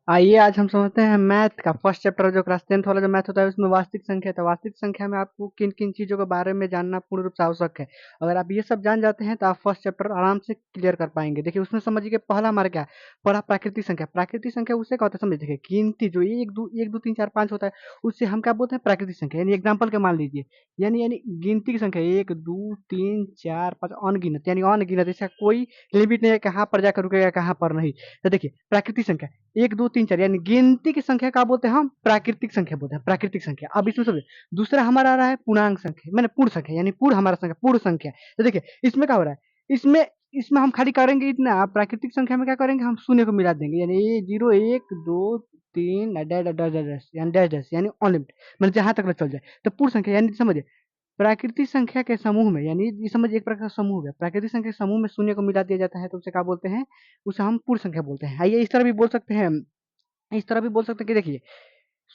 आइए आज हम समझते हैं मैथ का फर्स्ट चैप्टर जो क्लास 10th वाला जो मैथ होता है उसमें वास्तविक संख्या। तो वास्तविक संख्या में आपको किन किन चीज़ों के बारे में जानना पूर्ण रूप से आवश्यक है। अगर आप ये सब जान जाते हैं तो आप फर्स्ट चैप्टर आराम से क्लियर कर पाएंगे। देखिए उसमें समझिए कि पहला हमारा क्या है, पहला प्राकृतिक संख्या। प्राकृतिक संख्या उससे क्या होता है समझिए, देखिए गिनती जो एक दो तीन चार पाँच होता है उससे हम क्या बोलते हैं प्राकृतिक संख्या। यानी एग्जाम्पल के मान लीजिए, यानी यानी गिनती की संख्या एक दो तीन चार पाँच अनगिनत, यानी अनगिनत, इसका कोई लिमिट नहीं है कहाँ पर जाकर रुकेगा कहाँ पर नहीं। तो देखिए प्राकृतिक संख्या एक दो तीन चार यानी गिनती की संख्या का बोलते हैं हम प्राकृतिक संख्या बोलते हैं, प्राकृतिक संख्या। अब इसमें समझिए दूसरा हमारा आ रहा है पूर्णांक संख्या, मैंने पूर्ण संख्या, यानी पूर्ण हमारा संख्या पूर्ण संख्या। तो देखिए इसमें क्या हो रहा है, इसमें इसमें हम खाली करेंगे इतना, प्राकृतिक संख्या में क्या करेंगे हम शून्य को मिला देंगे, यानी ये जीरो एक दो तीन डैश डैश डैश डैश यानी डैश डैश यानी अनलिमिट, मतलब जहां तक चल जाए। तो पूर्ण संख्या यानी समझिए प्राकृतिक संख्या के समूह में, यानी ये समझिए एक प्रकार का समूह है, प्राकृतिक संख्या के समूह में शून्य को मिला दिया जाता है तो उसे क्या बोलते हैं, उसे हम पूर्ण संख्या बोलते हैं। आइए इस तरह भी बोल सकते हैं, इस तरह भी बोल सकते हैं कि देखिए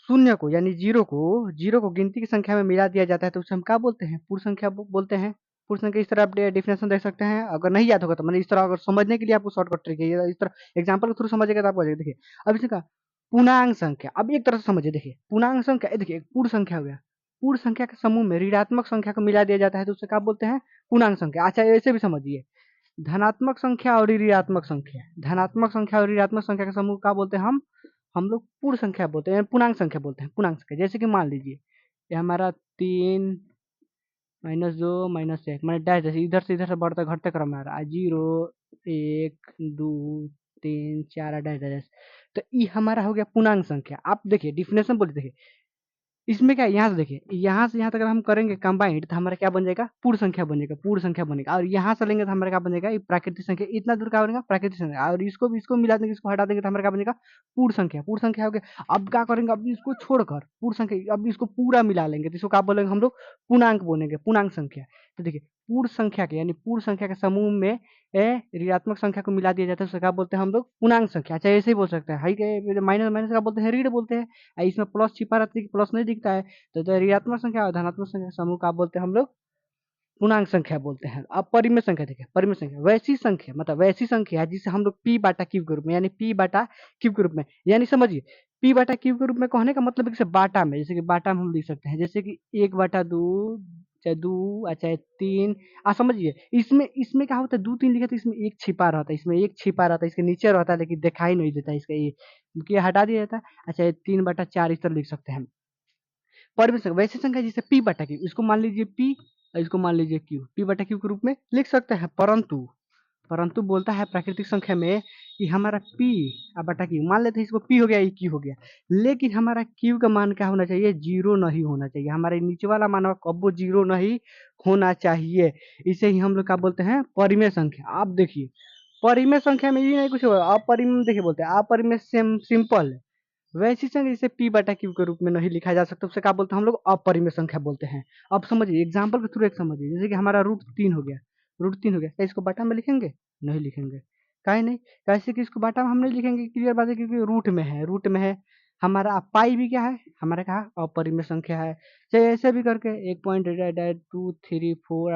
शून्य को यानी जीरो को गिनती की संख्या में मिला दिया जाता है तो उसे हम क्या बोलते हैं, पूर्ण संख्या बोलते हैं। पूर्ण संख्या इस तरह आप डिफिनेशन देख सकते हैं। अगर नहीं याद होगा तो मैंने इस तरह अगर समझने के लिए आपको शॉर्टकट ट्रिक है, इस तरह एग्जाम्पल के थ्रू समझिएगा तो आपको देखिए। अब इसने कहा पूर्णांक संख्या, अब एक तरह से समझिए, देखिए पूर्णांक संख्या देखिए एक पूर्ण संख्या हो गया, पूर्ण संख्या के समूह में ऋणात्मक संख्या को मिला दिया जाता है तो उसे क्या बोलते हैं, पूर्णांक संख्या। अच्छा ऐसे भी समझिए, धनात्मक संख्या और ऋणात्मक संख्या, धनात्मक संख्या और ऋणात्मक संख्या के समूह का बोलते हैं हम लोग पूर्ण संख्या बोलते हैं, पूर्णांक संख्या बोलते हैं, पूर्णांक संख्या। जैसे कि मान लीजिए ये हमारा तीन माइनस दो माइनस एक, मैंने डैश, जैसे इधर से बढ़ते घटते क्रम में आ रहा है, जीरो एक दो तीन चार डैश डैश। तो ये हमारा हो गया पूर्णांक संख्या। आप देखिए डिफिनेशन बोलिए, देखिए इसमें क्या है, यहाँ से देखिए, यहाँ से यहाँ तक अगर हम करेंगे कंबाइंड तो हमारा क्या बन जाएगा, पूर्ण संख्या बनेगा, पूर्ण संख्या बनेगा। और यहाँ से लेंगे तो हमारा क्या बनेगा, ये प्राकृतिक संख्या। इतना दूर क्या बनेगा, प्राकृतिक संख्या। और इसको मिला देंगे, इसको हटा देंगे तो हमारा क्या बनेगा, पूर्ण संख्या। पूर्ण संख्या हो गया। अब क्या करेंगे, अब इसको छोड़कर पूर्ण संख्या, अब इसको पूरा मिला लेंगे तो इसको क्या बोलेंगे हम लोग, पूर्णांक बोलेंगे, पूर्णांक संख्या। तो देखिए पूर्ण संख्या के यानी पूर्ण संख्या के समूह में ऋणात्मक संख्या को मिला दिया जाता है उसे क्या बोलते हैं हम लोग, पूर्णांक संख्या। अच्छा ऐसे ही बोल सकते हैं, हाई माइनस माइनस का बोलते हैं ऋण बोलते हैं। इसमें प्लस छिपा रहता है, प्लस नहीं दिखता है। तो ऋणात्मक संख्या और धनात्मक संख्या समूह का बोलते हैं हम लोग पूर्णांक संख्या बोलते हैं। अब परिमेय संख्या देखिए, परिमेय संख्या वैसी संख्या, मतलब वैसी संख्या है जिसे हम लोग पी बाटा क्यूब के रूप में, यानी पी बाटा क्यूब के रूप में, यानी समझिए पी बाटा क्यूब के रूप में कहने का मतलब है कि बाटा में, जैसे कि बाटा में हम लिख सकते हैं, जैसे कि एक बाटा दो, चाहे दो चाहे तीन। आप समझिए इसमें इसमें क्या होता है, दो तीन लिखे तो इसमें एक छिपा रहता है, इसमें एक छिपा रहता है, इसके नीचे रहता है लेकिन दिखाई नहीं देता है इसका, ये हटा दिया जाता है। अच्छा तीन बटा चार इस तरह लिख सकते हैं। परिमित संख्या वैसी संख्या जिसे पी बटा क्यू, इसको मान लीजिए पी और इसको मान लीजिए क्यू, पी बटा क्यू के रूप में लिख सकते हैं। परंतु परंतु बोलता है प्राकृतिक संख्या में कि हमारा पी बटा क्यू, मान लेते हैं इसको पी हो गया, ये क्यू हो गया, लेकिन हमारा क्यू का मान क्या होना चाहिए, जीरो नहीं होना चाहिए। हमारे नीचे वाला मान कब्बो जीरो नहीं होना चाहिए। इसे ही हम लोग क्या बोलते हैं, परिमेय संख्या। आप देखिए परिमेय संख्या में ये नहीं कुछ होगा, अपरिमेय देखिए बोलते हैं, अपरिमेय सिंपल है। वैसी संख्या जिसे पी बटा क्यू के रूप में नहीं लिखा जा सकता उसे क्या बोलते हैं हम लोग, अपरिमेय संख्या बोलते हैं। अब समझिए एग्जाम्पल के थ्रू एक समझिए, जैसे कि हमारा रूट तीन हो गया, रूट तीन हो गया, क्या इसको बटा में लिखेंगे, नहीं लिखेंगे। काहे नहीं, कैसे कि इसको बटा में हम नहीं लिखेंगे, क्लियर बात है, क्योंकि रूट में है, रूट में है। हमारा पाई भी क्या है, हमारा क्या अपरिमेय संख्या है। चाहे ऐसे भी करके एक पॉइंट टू थ्री फोर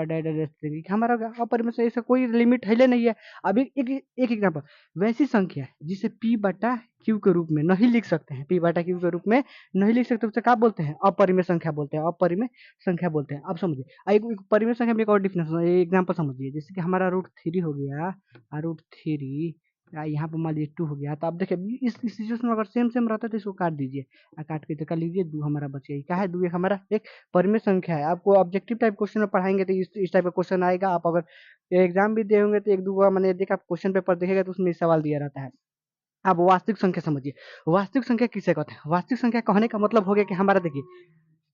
हमारा अपरिमेय से ऐसा कोई लिमिट है नहीं है। अब एक एग्जाम्पल, वैसी संख्या जिसे पी बटा क्यू के रूप में नहीं लिख सकते हैं, पी बटा क्यू के रूप में नहीं लिख सकते उसे क्या बोलते हैं, अपरिमेय संख्या बोलते हैं, अपरिमेय संख्या बोलते हैं। अब समझिए एक परिमेय संख्या में एक और डिफिनेशन एग्जाम्पल समझिए, जैसे कि हमारा रूट थ्री हो गया, रूट थ्री यहाँ पर मान लीजिए टू हो गया। तो आप देखिए इस सिचुएशन में अगर सेम सेम रहता है तो इसको काट दीजिए, काट के तो कर लीजिए, दो हमारा बच गया। क्या है, दो एक हमारा एक परिमेय संख्या है। आपको ऑब्जेक्टिव टाइप क्वेश्चन में पढ़ाएंगे तो इस टाइप का क्वेश्चन आएगा। आप अगर एग्जाम भी दे होंगे तो एक दो मैंने देखा क्वेश्चन पेपर देखेगा तो उसमें सवाल दिया रहता है। अब वास्तविक संख्या समझिए, वास्तविक संख्या किसे कहते हैं, वास्तविक संख्या कहने का मतलब हो गया कि हमारा देखिए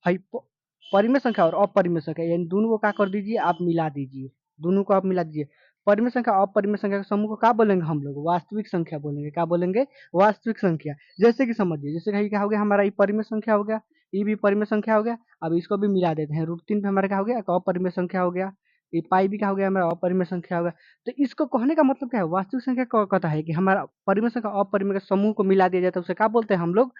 भाई परिमेय संख्या और अपरिमेय संख्या, यानी दोनों को क्या कर दीजिए, आप मिला दीजिए, दोनों को आप मिला दीजिए। परिमेय संख्या और अपरिमेय संख्या के समूह को क्या बोलेंगे हम लोग, वास्तविक संख्या बोलेंगे। क्या बोलेंगे, वास्तविक संख्या। जैसे कि समझिए, जैसे कि क्या हो गया, हमारा ये परिमेय संख्या हो गया, ये भी परिमेय संख्या हो गया। अब इसको भी मिला देते हैं, रूट तीन पे हमारा क्या हो गया, एक अपरिमेय संख्या हो गया। ये पाई भी क्या हो गया, हमारा अपरिमेय संख्या हो गया। तो इसको कहने का मतलब क्या है, वास्तविक संख्या कहता है कि हमारा परिमेय संख्या और अपरिमेय के समूह को मिला दिया जाता है उसे क्या बोलते हैं हम लोग,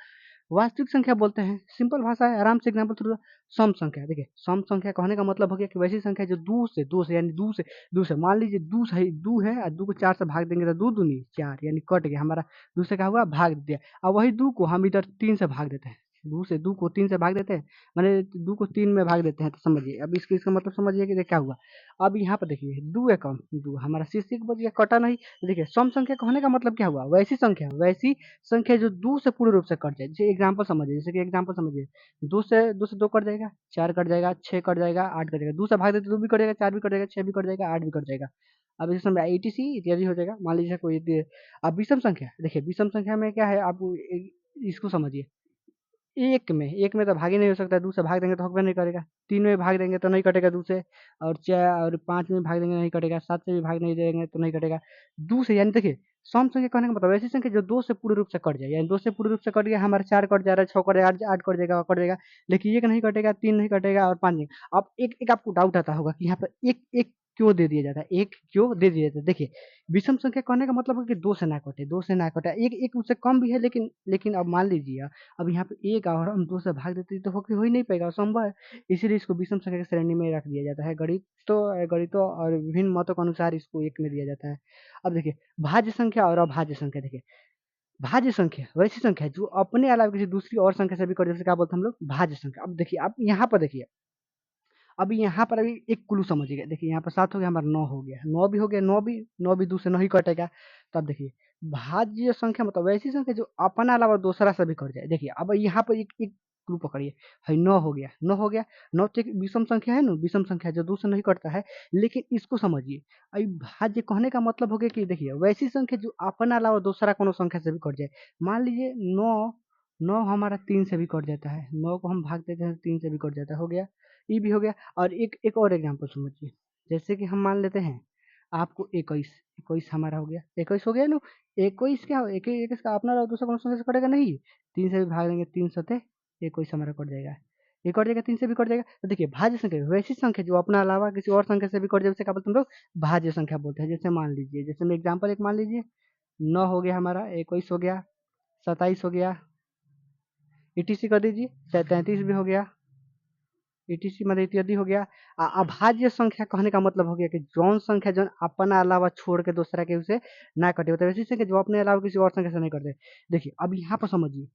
वास्तविक संख्या बोलते हैं, सिंपल भाषा है, आराम से एग्जाम्पल थ्रू सम संख्या। देखिए सम संख्या कहने का मतलब हो गया कि वैसी संख्या जो दो से यानी दो से मान लीजिए दो है और दो को 4 से भाग देंगे तो दो दूनी 4 यानी कट गया हमारा, दो से क्या हुआ भाग दिया। अब वही दो को हम इधर 3 से भाग देते हैं, दो को 3 से भाग देते हैं, माने दो को 3 में भाग देते हैं, तो समझिए अब इसका मतलब समझिए कि क्या हुआ। अब यहाँ पर देखिए दो है कम, दो हमारा शेष एक बच गया, कटा नहीं। देखिए सम संख्या कहने का मतलब क्या हुआ, वैसी संख्या जो दो से पूर्ण रूप से कट जाए। जैसे एग्जाम्पल समझिए, दो से दो कट जाएगा, चार कट जाएगा, छह कट जाएगा, आठ कट जाएगा, दो से भाग देते दो भी कट जाएगा, चार भी कट जाएगा, छह भी कट जाएगा, आठ भी कट जाएगा। अब इस समय ETC इत्यादि हो जाएगा। मान लीजिए कोई अब विषम संख्या, देखिए विषम संख्या में क्या है, आप इसको समझिए, एक में तो भाग ही नहीं हो सकता, दो से भाग देंगे तो होगा नहीं करेगा, तीन में भाग देंगे तो नहीं कटेगा दो से, और चार और पाँच में भाग देंगे नहीं कटेगा, सात से भी भाग नहीं देंगे तो नहीं कटेगा दो से। यानी देखिए सम संख्या कहने का मतलब ऐसी संख्या जो दो से पूर्ण रूप से कट जाए, यानी दो से पूर्ण रूप से कट गया हमारा, चार कट जा रहा है, छह कट जाएगा, आठ कट जाएगा, लेकिन एक नहीं कटेगा, तीन नहीं कटेगा और पाँच नहीं। अब एक आपको डाउट आता होगा कि यहाँ पर एक एक क्यों दे दिया जाता है, एक क्यों दे दिया जाता है। देखिए विषम संख्या कहने का मतलब है कि दो से ना कटे, एक एक उससे कम भी है, लेकिन लेकिन अब मान लीजिए अब यहाँ पे एक और हम दो से भाग देते तो हो ही नहीं पाएगा, असंभव है। इसीलिए इसको विषम संख्या की श्रेणी में रख दिया जाता है। गणितों और विभिन्न मतों के अनुसार इसको एक में दिया जाता है। अब देखिए भाज्य संख्या और अभाज्य संख्या। देखिए भाज्य संख्या वैसी संख्या है जो अपने अलावा किसी दूसरी और संख्या से भी कट, जैसे क्या बोलते हैं हम लोग भाज्य संख्या। अब देखिए आप यहाँ पर देखिए, अभी यहाँ पर अभी एक क्लू समझिएगा। देखिए यहाँ पर 7 हो गया, हमारा 9 हो गया, 9 भी हो गया, 9 भी 2 से नहीं कटेगा। तो अब देखिए भाज्य संख्या मतलब वैसी संख्या जो अपना अलावा दूसरा से भी कट जाए। देखिए अब यहाँ पर एक एक क्लू पकड़िए, है 9 हो गया, 9 हो गया, 9 तो एक विषम संख्या है ना, विषम संख्या जो 2 से नहीं कटता है। लेकिन इसको समझिए, अभी भाज्य कहने का मतलब हो गया कि देखिए वैसी संख्या जो अपना अलावा दूसरा कोनो संख्या से भी कट जाए। मान लीजिए 9, 9 हमारा 3 से भी कट जाता है, 9 को हम भाग देते हैं 3 से भी कट जाता है, हो गया, ये भी हो गया। और एक और एग्जांपल समझिए, जैसे कि हम मान लेते हैं आपको 21, 21 हमारा हो गया, 21 हो गया ना। 21 क्या हो, 21 का अपना दूसरा कौन सा से कटेगा नहीं, 3 से भी भाग देंगे, 3 सते 21 हमारा कट जाएगा, ये कट जाएगा, 3 से भी कट जाएगा। तो देखिए भाज्य संख्या वैसी संख्या जो अपना अलावा किसी और संख्या से भी कट जाए, उसे क्या बोलते हैं हम लोग, भाज्य संख्या बोलते हैं। जैसे मान लीजिए, जैसे मैं एग्जाम्पल एक मान लीजिए, 9 हो गया हमारा, 21 हो गया, 27 हो गया, ETC कर दीजिए, 33 भी हो गया, ETC मतलब इत्यादि हो गया। अभाज्य संख्या कहने का मतलब हो गया कि जौन संख्या जौन अपना अलावा छोड़ के दूसरा के उसे ना कटे, मतलब ऐसी संख्या जो अपने अलावा किसी और संख्या से नहीं करते। देखिए अब यहाँ पर समझिए,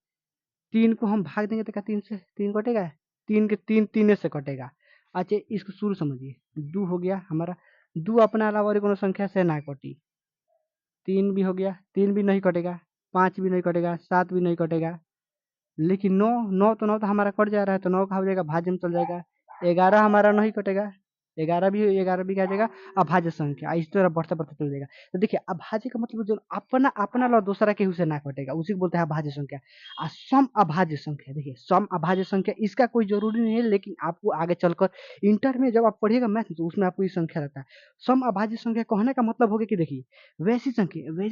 3 को हम भाग देंगे तो क्या 3 से 3 कटेगा, 3 के 3 तीन से कटेगा। अच्छा इसको शुरू समझिए, 2 हो गया हमारा, 2 अपना अलावा और कोनो संख्या से ना कटी, 3 भी हो गया, 3 भी नहीं कटेगा, 5 भी नहीं कटेगा, 7 भी नहीं कटेगा, लेकिन 9, 9 तो हमारा कट जा रहा है, तो 9 का हो जाएगा भाज्य में चल जाएगा। 11 हमारा नहीं कटेगा, 11 भी क्या आ जाएगा अभाज्य संख्या, इस तरह बढ़ते बढ़ते चल जाएगा। तो देखिए अभाज्य का मतलब जो अपना अपना ला दूसरा केहू से ना कटेगा, उसी को बोलते हैं अभाज्य संख्या। सम अभाज्य संख्या, देखिए सम अभाज्य संख्या इसका कोई जरूरी नहीं है, लेकिन आपको आगे चलकर इंटर में जब आप पढ़िएगा मैथ तो उसमें आपको ये संख्या रहता है। सम अभाज्य संख्या कहने का मतलब हो गया कि देखिए वैसी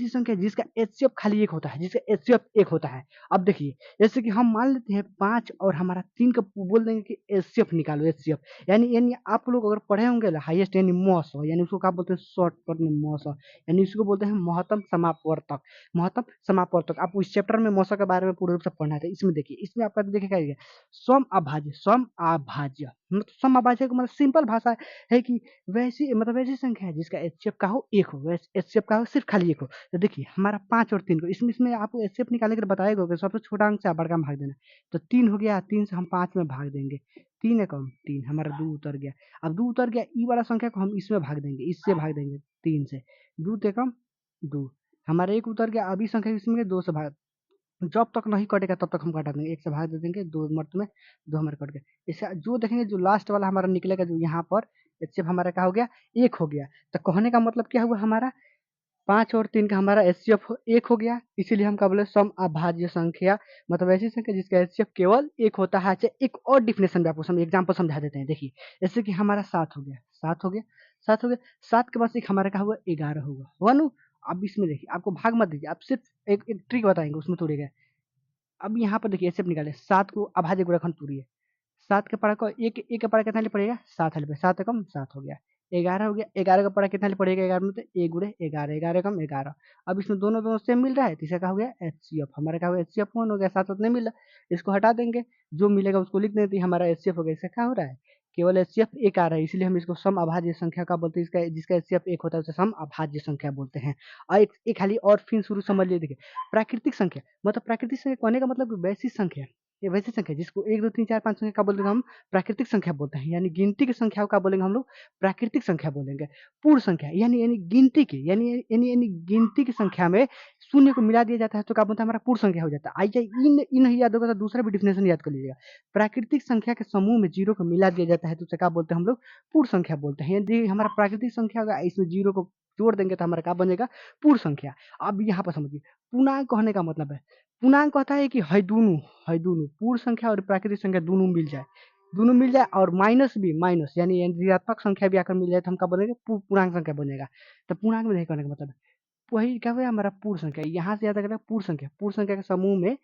संख्या जिसका HCF खाली एक होता है, जिसका HCF एक होता है। अब देखिए जैसे कि हम मान लेते हैं 5 और हमारा 3 का बोल देंगे कि HCF निकालो, HCF यानी आप लोग अगर पढ़े होंगे हाईएस्ट यानी मॉस, यानी उसको क्या बोलते हैं शॉर्टकट में मॉस, यानी उसको बोलते हैं महत्तम समापवर्तक। महत्तम समापवर्तक आपको इस चैप्टर में मॉस के बारे में पूर्ण रूप से पढ़ना है। इसमें देखिए, इसमें आपका देखिएगा सम अभाज्य मतलब सम अभाज्य का मतलब सिंपल भाषा है कि वैसी संख्या है जिसका HCF का हो एक हो, HCF का हो सिर्फ खाली एक हो। तो देखिए हमारा 5 और 3 को इसमें आपको HCF निकालने के लिए बताएगा होगा, सबसे छोटा अंक से आप बड़का में भाग देना। तो 3 हो गया, 3 से हम 5 में भाग देंगे, 3 है कम 3, हमारा 2 उतर गया। अब 2 उतर गया, ई वाला संख्या को हम इसमें भाग देंगे, इससे भाग देंगे 3 से, 2 ते कम 2, हमारा 1 उतर गया। अभी संख्या इसमें 2 से भाग, जब तक नहीं कटेगा तब तक हम घटा देंगे, 1 से भाग दे देंगे, 2 मर्त में 2 हमारे कट गए। इसका जो देखेंगे जो लास्ट वाला हमारा निकलेगा, जो यहाँ पर HCF हमारा क्या हो गया, 1 हो गया। तो कहने का मतलब क्या हुआ, हमारा 5 और 3 का हमारा HCF 1 हो गया, इसीलिए हम क्या बोले सम अभाज्य संख्या, मतलब ऐसी संख्या जिसका HCF केवल 1 होता है। अच्छा एक और डिफिनेशन भी आपको एग्जाम्पल समझा देते हैं। देखिए जैसे कि हमारा 7 हो गया, 7 हो गया, 7 हो गया, 7 के पास एक हमारा क्या हुआ 11 होगा, हुआ नु। अब इसमें देखिए आपको भाग मत दीजिए, आप सिर्फ एक ट्रिक बताएंगे उसमें थोड़ी गए। अब यहाँ पर देखिए HCF निकाले, 7 को अभाज्य गुणनखंड पूरी है, 7 के पढ़ा को एक एक के पढ़ा कितना ले पड़ेगा 7 हल पे, 7 कम 7 हो गया, 11 हो गया, 11 का पढ़ा कितना पड़ेगा 11 में, तो 1 गुणे 11, 11 कम 11। अब इसमें दोनों दोनों सेम मिल रहा है, तो इसे क्या हो गया एचसीएफ, हमारा क्या हो गया एचसीएफ 1 हो गया, साथ साथ नहीं मिल रहा, इसको हटा देंगे, जो मिलेगा उसको लिख देते हैं, हमारा एचसीएफ हो गया। इसका क्या हो रहा है, केवल एचसीएफ एक आ रहा है, इसलिए हम इसको सम अभाज्य संख्या का बोलते हैं, इसका जिसका एचसीएफ एक होता है उसे सम अभाज्य संख्या बोलते हैं। और एक खाली और फिर शुरू समझ लिए, देखिए प्राकृतिक संख्या मतलब प्राकृतिक संख्या कहने का मतलब वैसी संख्या, ये वैसी संख्या जिसको 1 2 3 4 5 संख्या का बोलते हैं हम प्राकृतिक संख्या बोलते हैं, यानी गिनती की संख्याओं का बोलेंगे हम लोग प्राकृतिक संख्या बोलेंगे। पूर्ण संख्या यानी गिनती की यानी गिनती की संख्या में शून्य को मिला दिया जाता है तो क्या बोलते हैं हमारा पूर्ण संख्या हो जाता है। आइए इन ही याद होगा तो दूसरा भी डिफिनेशन याद कर लीजिएगा। प्राकृतिक संख्या के समूह में जीरो को मिला दिया जाता है तो उसे क्या बोलते हैं हम लोग पूर्ण संख्या बोलते हैं। यदि हमारा प्राकृतिक संख्या होगा इसमें जीरो को जोड़ देंगे तो हमारा क्या बनेगा पूर्ण संख्या। अब यहाँ पर समझिए पूर्णांक कहने का मतलब है, पूर्णांक कहता है कि है दोनों पूर्ण संख्या और प्राकृतिक संख्या दोनों मिल जाए और माइनस भी माइनस यानी ऋणात्मक संख्या भी आकर मिल जाए तो हम क्या बोलेंगे पूर्णांक संख्या बनेगा। तो पूर्णांक में नहीं करने का मतलब है वही क्या हुआ हमारा पूर्ण संख्या, यहाँ से याद रखना पूर्ण संख्या के समूह में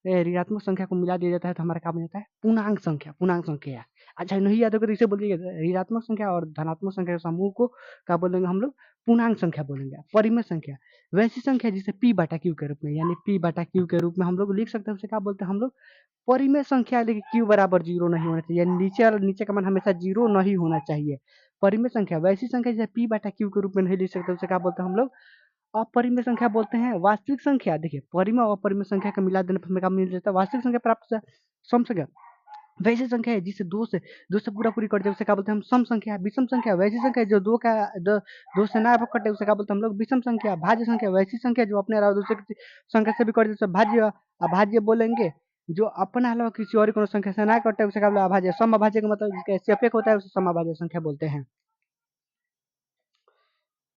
ऋणात्मक संख्या को मिला दिया जाता है तो हमारा क्या बन जाता है पूर्णांक संख्या। अच्छा नहीं याद होगा तो इसे बोलिएगा ऋणात्मक संख्या और धनात्मक संख्या के समूह को क्या बोलेंगे हम लोग पूर्णांक संख्या बोलेंगे। परिमेय संख्या वैसी संख्या जिसे पी बाटा क्यू के रूप में यानी पी बाटा क्यू के रूप में हम लोग लिख सकते हैं उसे क्या बोलते हैं हम लोग परिमेय संख्या, लेकिन क्यू बराबर जीरो नहीं होना चाहिए, नीचे का मान हमेशा जीरो नहीं होना चाहिए। परिमेय संख्या वैसी संख्या जिसे पी बाटा क्यू के रूप में नहीं लिख सकते उसे क्या बोलते हैं हम लोग अपरिमेय संख्या बोलते हैं। वास्तविक संख्या देखिए परिमेय और अपरिमेय संख्या का मिला देने पर हमें क्या मिल जाता है वास्तविक संख्या प्राप्त सम संख्या वैसी संख्या है जिसे दो से पूरा पूरी कट जाए उसे क्या बोलते हैं हम सम संख्या। विषम संख्या वैसी संख्या जो दो से ना कटे उसे क्या बोलते हैं हम लोग विषम संख्या। भाज्य संख्या वैसी संख्या जो अपने अलावा दूसरे संख्या से भी कट जाए उसे भाज्य अभाज्य बोलेंगे। जो अपने अलावा किसी और कोनो संख्या से ना कटे उसे क्या बोलते हैं अभाज्य। सम अभाज्य का मतलब जिसका एचसीएफ होता है उसे सम अभाज्य संख्या बोलते हैं।